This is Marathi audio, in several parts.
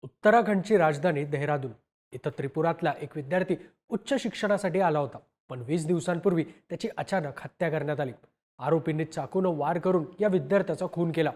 उत्तराखंडची राजधानी देहरादून इथं त्रिपुरातला एक विद्यार्थी उच्च शिक्षणासाठी आला होता. पण 20 दिवसांपूर्वी त्याची अचानक हत्या करण्यात आली. आरोपींनी चाकूनं वार करून या विद्यार्थ्याचा खून केला.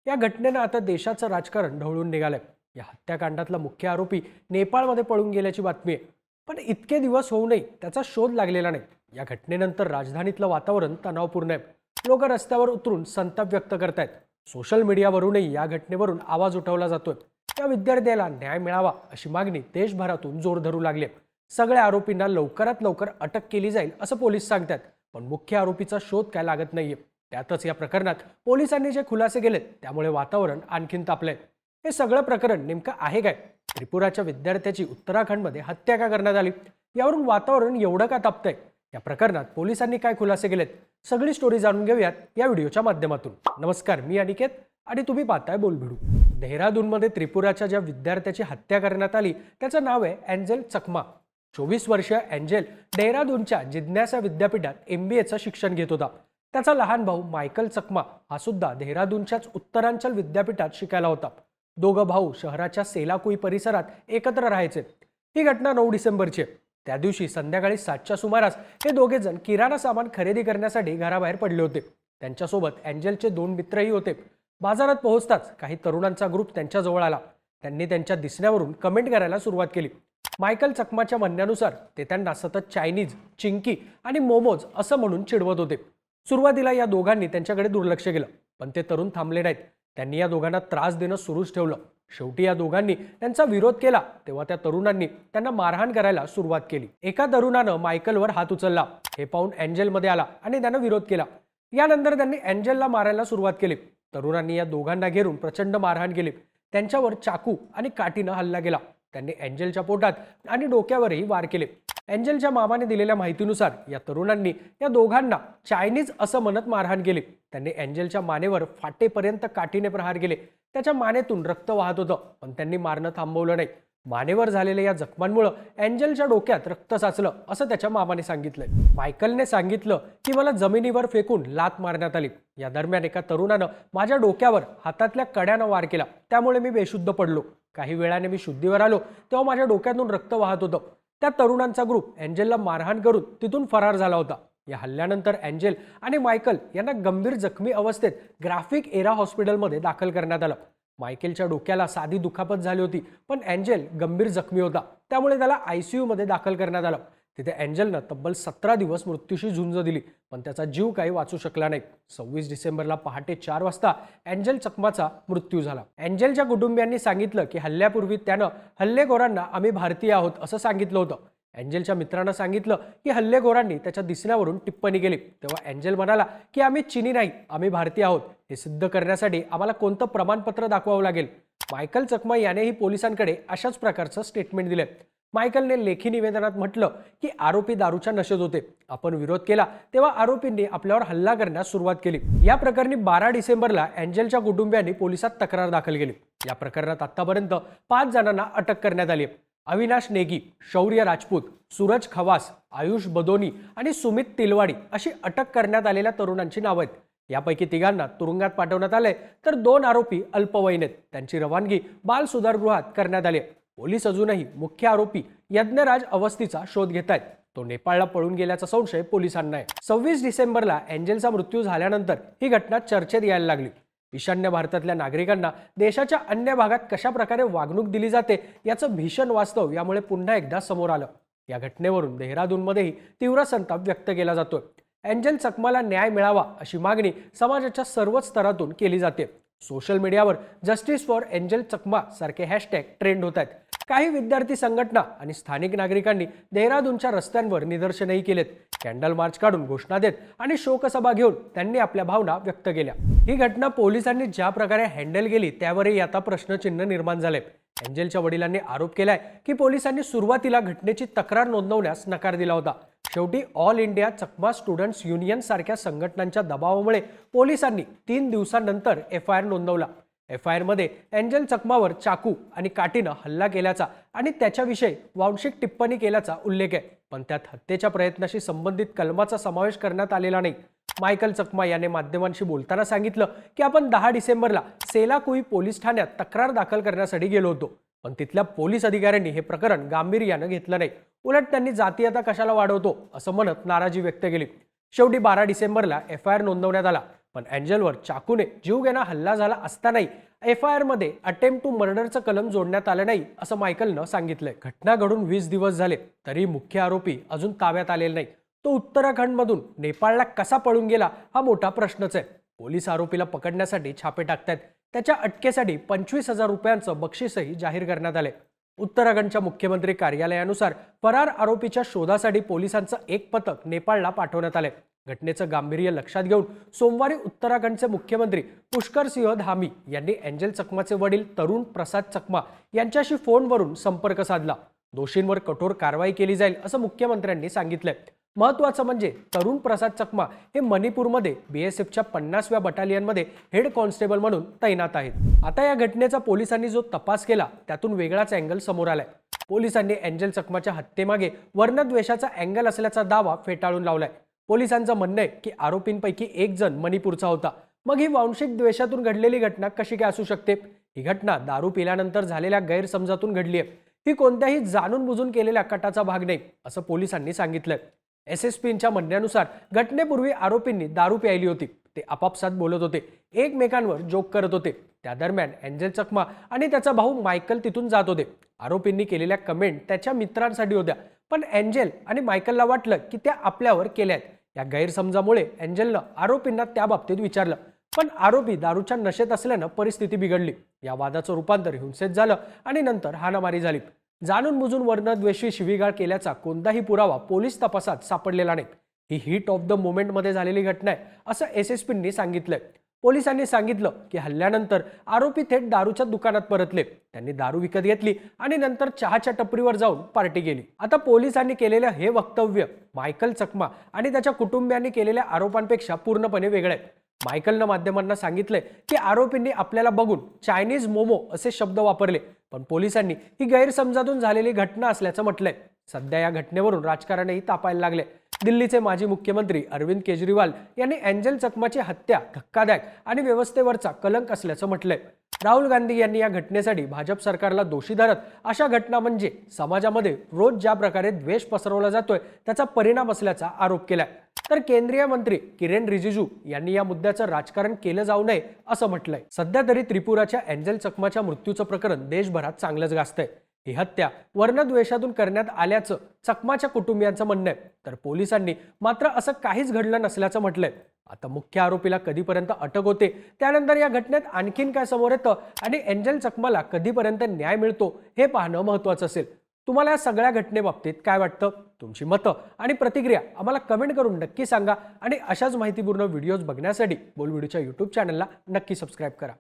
या घटनेनं आता देशाचं राजकारण ढवळून निघालंय. या हत्याकांडातला मुख्य आरोपी नेपाळमध्ये पळून गेल्याची बातमी आहे. पण इतके दिवस होऊनही त्याचा शोध लागलेला नाही. या घटनेनंतर राजधानीतलं वातावरण तणावपूर्ण आहे. लोक रस्त्यावर उतरून संताप व्यक्त करतायत. सोशल मीडियावरूनही या घटनेवरून आवाज उठवला जातोय. त्या विद्यार्थ्याला न्याय मिळावा अशी मागणी देशभरातून जोर धरू लागली. सगळ्या आरोपींना लवकरात लवकर अटक केली जाईल असं पोलीस सांगतात. पण मुख्य आरोपीचा शोध काय लागत नाहीये. त्यातच या प्रकरणात पोलिसांनी जे खुलासे केलेत त्यामुळे वातावरण आणखीन तापलंय. हे सगळं प्रकरण नेमकं आहे काय? त्रिपुराच्या विद्यार्थ्याची उत्तराखंडमध्ये हत्या का करण्यात आली? यावरून वातावरण एवढं का तापतंय? या प्रकरणात पोलिसांनी काय खुलासे केलेत? सगळी स्टोरी जाणून घेऊयात या व्हिडिओच्या माध्यमातून. नमस्कार, मी अनिकेत आणि तुम्ही पाहताय बोलभिडू. देहरादूनमध्ये त्रिपुराच्या ज्या विद्यार्थ्याची हत्या करण्यात आली त्याचं नाव आहे एंजेल चकमा. 24 वर्षीय एंजेल देहरादूनच्या जिज्ञासा विद्यापीठात MBAचं शिक्षण घेत होता. त्याचा लहान भाऊ मायकल चकमा हा सुद्धा देहरादूनच्याच उत्तरांचल विद्यापीठात शिकायला होता. दोघं भाऊ शहराच्या सेलाकुई परिसरात एकत्र राहायचे. ही घटना 9 डिसेंबरची आहे. त्या दिवशी संध्याकाळी 7च्या सुमारास हे दोघे जण किराणा सामान खरेदी करण्यासाठी घराबाहेर पडले होते. त्यांच्यासोबत एंजेलचे 2 मित्रही होते. बाजारात पोहोचताच काही तरुणांचा ग्रुप त्यांच्या जवळ आला. त्यांनी त्यांच्या दिसण्यावरून कमेंट करायला सुरुवात केली. मायकल चकमाच्या म्हणण्यानुसार ते त्यांना सतत चायनीज, चिंकी आणि मोमोज असं म्हणून चिडवत होते. सुरुवातीला या दोघांनी त्यांच्याकडे दुर्लक्ष केलं, पण ते तरुण थांबले नाहीत. त्यांनी या दोघांना त्रास देणं सुरूच ठेवलं. शेवटी या दोघांनी त्यांचा विरोध केला तेव्हा त्या तरुणांनी त्यांना मारहाण करायला सुरुवात केली. एका तरुणानं मायकलवर हात उचलला. हे पाहून एंजेलमध्ये आला आणि त्यानं विरोध केला. यानंतर त्यांनी एंजेलला मारायला सुरुवात केली. तरुणांनी या दोघांना घेरून प्रचंड मारहाण केली. त्यांच्यावर चाकू आणि काठीनं हल्ला केला. त्यांनी एंजेलच्या पोटात आणि डोक्यावरही वार केले. एंजेलच्या मामाने दिलेल्या माहितीनुसार या तरुणांनी या दोघांना चायनीज असं म्हणत मारहाण केली. त्यांनी एंजेलच्या मानेवर फाटेपर्यंत काठीने प्रहार केले. त्याच्या मानेतून रक्त वाहत होतं, पण त्यांनी मारणं थांबवलं नाही. मानेवर झालेल्या या जखमांमुळे एंजेलच्या डोक्यात रक्त साचलं असं त्याच्या मामाने सांगितलंय. मायकलने सांगितलं की मला जमिनीवर फेकून लात मारण्यात आली. या दरम्यान एका तरुणानं माझ्या डोक्यावर हातातल्या कड्यानं वार केला. त्यामुळे मी बेशुद्ध पडलो. काही वेळाने मी शुद्धीवर आलो तेव्हा माझ्या डोक्यातून रक्त वाहत होतं. त्या तरुणांचा ग्रुप एंजेलला मारहाण करून तिथून फरार झाला होता. या हल्ल्यानंतर एंजेल आणि मायकल यांना गंभीर जखमी अवस्थेत ग्राफिक एरा हॉस्पिटलमध्ये दाखल करण्यात आलं. मायकेलच्या डोक्याला साधी दुखापत झाली होती, पण एंजेल गंभीर जखमी होता. त्यामुळे त्याला ICU मध्ये दाखल करण्यात आलं. तिथे एंजेलनं तब्बल 17 दिवस मृत्यूशी झुंज दिली, पण त्याचा जीव काही वाचू शकला नाही. 26 डिसेंबरला पहाटे 4 वाजता एंजेल चकमाचा मृत्यू झाला. एंजेलच्या कुटुंबियांनी सांगितलं की हल्ल्यापूर्वी त्यानं हल्लेखोरांना आम्ही भारतीय आहोत असं सांगितलं होतं. एंजेलच्या मित्रांना सांगितलं की हल्लेखोरांनी त्याच्या दिसण्यावरून टिप्पणी केली. तेव्हा एंजेल म्हणाला की आम्ही चिनी नाही, आम्ही भारतीय आहोत. हे सिद्ध करण्यासाठी आम्हाला कोणतं प्रमाणपत्र दाखवावं लागेल? मायकल चकमा यानेही पोलिसांकडे अशाच प्रकारचं स्टेटमेंट दिलंय. मायकलने लेखी निवेदनात म्हटलं की आरोपी दारूच्या नशेत होते. आपण विरोध केला तेव्हा आरोपींनी आपल्यावर हल्ला करण्यास सुरुवात केली. या प्रकरणी 12 डिसेंबरला एंजेलच्या कुटुंबियांनी पोलिसात तक्रार दाखल केली. या प्रकरणात आतापर्यंत 5 जणांना अटक करण्यात आली. अविनाश नेगी, शौर्य राजपूत, सूरज खवास, आयुष बदोनी आणि सुमित तिलवाडी अशी अटक करण्यात आलेल्या तरुणांची नावं आहेत. यापैकी 3घांना तुरुंगात पाठवण्यात आले तर 2 आरोपी अल्पवयीन आहेत. त्यांची रवानगी बाल सुधारगृहात करण्यात आली. पोलीस अजूनही मुख्य आरोपी यज्ञराज अवस्थीचा शोध घेत आहेत. तो नेपाळला पळून गेल्याचा संशय पोलिसांना आहे. 26 डिसेंबरला एंजेलचा मृत्यू झाल्यानंतर ही घटना चर्चेत यायला लागली. ईशान्य भारतातल्या नागरिकांना देशाच्या अन्य भागात कशा प्रकारे वागणूक दिली जाते याचं भीषण वास्तव यामुळे पुन्हा एकदा समोर आलं. या घटनेवरून देहरादूनमध्येही तीव्र संताप व्यक्त केला जातोय. एंजेल चकमाला न्याय मिळावा अशी मागणी समाजाच्या सर्वच स्तरातून केली जाते. सोशल मीडियावर जस्टिस फॉर एंजेल चकमा सारखे हॅशटॅग ट्रेंड होत आहेत. काही विद्यार्थी संघटना आणि स्थानिक नागरिकांनी देहरादूनच्या रस्त्यांवर निदर्शनही केलेत. कॅन्डल मार्च काढून घोषणा देत आणि शोकसभा घेऊन त्यांनी आपल्या भावना व्यक्त केल्या. ही घटना पोलिसांनी ज्या प्रकारे हँडल केली त्यावरही आता प्रश्नचिन्ह निर्माण झाले. एंजेलच्या वडिलांनी आरोप केलाय की पोलिसांनी सुरुवातीला घटनेची तक्रार नोंदवण्यास नकार दिला होता. शेवटी ऑल इंडिया चकमा स्टुडंट्स युनियन सारख्या संघटनांच्या दबावामुळे पोलिसांनी 3 दिवसांनंतर FIR नोंदवला. FIR मध्ये एंजेल चकमावर चाकू आणि काठीनं हल्ला केल्याचा आणि त्याच्याविषयी वांशिक टिप्पणी केल्याचा उल्लेख आहे, पण त्यात हत्येच्या प्रयत्नाशी संबंधित कलमाचा समावेश करण्यात आलेला नाही. मायकल चकमा याने माध्यमांशी बोलताना सांगितलं की आपण 10 डिसेंबरला सेलाकुई पोलीस ठाण्यात तक्रार दाखल करण्यासाठी गेलो होतो. पण तिथल्या पोलीस अधिकाऱ्यांनी हे प्रकरण गांभीर्यानं घेतलं नाही. उलट त्यांनी जातीयता कशाला वाढवतो असं म्हणत नाराजी व्यक्त केली. शेवटी 12 डिसेंबरला FIR नोंदवण्यात आला. पण एंजलवर चाकूने जीवघेणा हल्ला झाला असतानाही FIR मध्ये अटेम्प्ट टू मर्डरचं कलम जोडण्यात आलं नाही असं मायकलनं सांगितलंय. घटना घडून 20 दिवस झाले तरी मुख्य आरोपी अजून ताब्यात आलेला नाही. तो उत्तराखंडमधून नेपाळला कसा पळून गेला हा मोठा प्रश्नच आहे. पोलीस आरोपीला पकडण्यासाठी छापे टाकतायत. त्याच्या अटकेसाठी 25,000 रुपयांचं बक्षीसही जाहीर करण्यात आले. उत्तराखंडच्या मुख्यमंत्री कार्यालयानुसार फरार आरोपीच्या शोधासाठी पोलिसांचं एक पथक नेपाळला पाठवण्यात आले. घटनेचं गांभीर्य लक्षात घेऊन सोमवारी उत्तराखंडचे मुख्यमंत्री पुष्कर सिंह धामी यांनी एंजल चकमाचे वडील तरुण प्रसाद चकमा यांच्याशी फोनवरून संपर्क साधला. दोषींवर कठोर कारवाई केली जाईल असं मुख्यमंत्र्यांनी सांगितलंय. महत्त्वाचं म्हणजे तरुण प्रसाद चकमा हे मणिपूरमध्ये BSFच्या 50व्या बटालियनमध्ये हेड कॉन्स्टेबल म्हणून तैनात आहेत. आता या घटनेचा पोलिसांनी जो तपास केला त्यातून वेगळाच अँगल समोर आलाय. पोलिसांनी एंजल चकमाच्या हत्येमागे वर्णद्वेषाचा अँगल असल्याचा दावा फेटाळून लावलाय. पोलिसांचं म्हणणं आहे की आरोपींपैकी एक जण मणिपूरचा होता. मग ही वांशिक द्वेषातून घडलेली घटना कशी काय असू शकते? ही घटना दारू पिल्यानंतर झालेल्या गैरसमजातून घडली आहे. ही कोणत्याही जाणून बुजून केलेल्या कटाचा भाग नाही असं पोलिसांनी सांगितलंय. SSPच्या म्हणण्यानुसार घटनेपूर्वी आरोपींनी दारू प्यायली होती. ते आपापसात बोलत होते, एकमेकांवर जोक करत होते. त्या दरम्यान एंजल चकमा आणि त्याचा भाऊ मायकल तिथून जात होते. आरोपींनी केलेल्या कमेंट त्याच्या मित्रांसाठी होत्या, पण एंजल आणि मायकलला वाटलं की त्या आपल्यावर केल्यात. या गैरसमजामुळे एंजलनं आरोपींना त्या बाबतीत विचारलं, पण आरोपी दारूच्या नशेत असल्यानं परिस्थिती बिघडली. या वादाचं रूपांतर हिंसेत झालं आणि नंतर हाणामारी झाली. जाणून बुजून वर्णद्वेषी शिवीगाळ केल्याचा कोणताही पुरावा पोलीस तपासात सापडलेला नाही. ही हीट ऑफ द मोमेंटमध्ये झालेली घटना आहे असं SSPंनी सांगितलंय. पोलिसांनी सांगितलं की हल्ल्यानंतर आरोपी थेट दारूच्या दुकानात परतले. त्यांनी दारू विकत घेतली आणि नंतर चहाच्या टपरीवर जाऊन पार्टी केली. आता पोलिसांनी केलेलं हे वक्तव्य मायकल चकमा आणि त्याच्या कुटुंबियांनी केलेल्या आरोपांपेक्षा पूर्णपणे वेगळं आहे. मायकलनं माध्यमांना सांगितलंय की आरोपींनी आपल्याला बघून चायनीज मोमो असे शब्द वापरले, पण पोलिसांनी ही गैरसमजातून झालेली घटना असल्याचं म्हटलंय. सध्या या घटनेवरून राजकारणही तापायला लागले. दिल्लीचे माजी मुख्यमंत्री अरविंद केजरीवाल यांनी एंजल चकमाची हत्या धक्कादायक आणि व्यवस्थेवरचा कलंक असल्याचं म्हटलंय. राहुल गांधी यांनी या घटनेसाठी भाजप सरकारला दोषी धरत अशा घटना म्हणजे समाजामध्ये रोज ज्या प्रकारे द्वेष पसरवला जातोय त्याचा परिणाम असल्याचा आरोप केलाय. तर केंद्रीय मंत्री किरेन रिजिजू यांनी या मुद्द्याचं राजकारण केलं जाऊ नये असं म्हटलंय. सध्या तरी त्रिपुराच्या एंजल चकमाच्या मृत्यूचं प्रकरण देशभरात चांगलंच गाजतंय. ही हत्या वर्णद्वेषातून करण्यात आल्याचं चकमाच्या कुटुंबियांचं म्हणणं आहे. तर पोलिसांनी मात्र असं काहीच घडलं नसल्याचं म्हटलंय. आता मुख्य आरोपीला कधीपर्यंत अटक होते, त्यानंतर या घटनेत आणखीन काय समोर येतं आणि एंजल चकमाला कधीपर्यंत न्याय मिळतो हे पाहणं महत्त्वाचं असेल. तुम्हाला या सगळ्या घटनेबाबतीत काय वाटतं? तुमची मतं आणि प्रतिक्रिया आम्हाला कमेंट करून नक्की सांगा आणि अशाच माहितीपूर्ण व्हिडिओज बघण्यासाठी बोलविडीच्या YouTube चॅनलला नक्की सबस्क्राईब करा.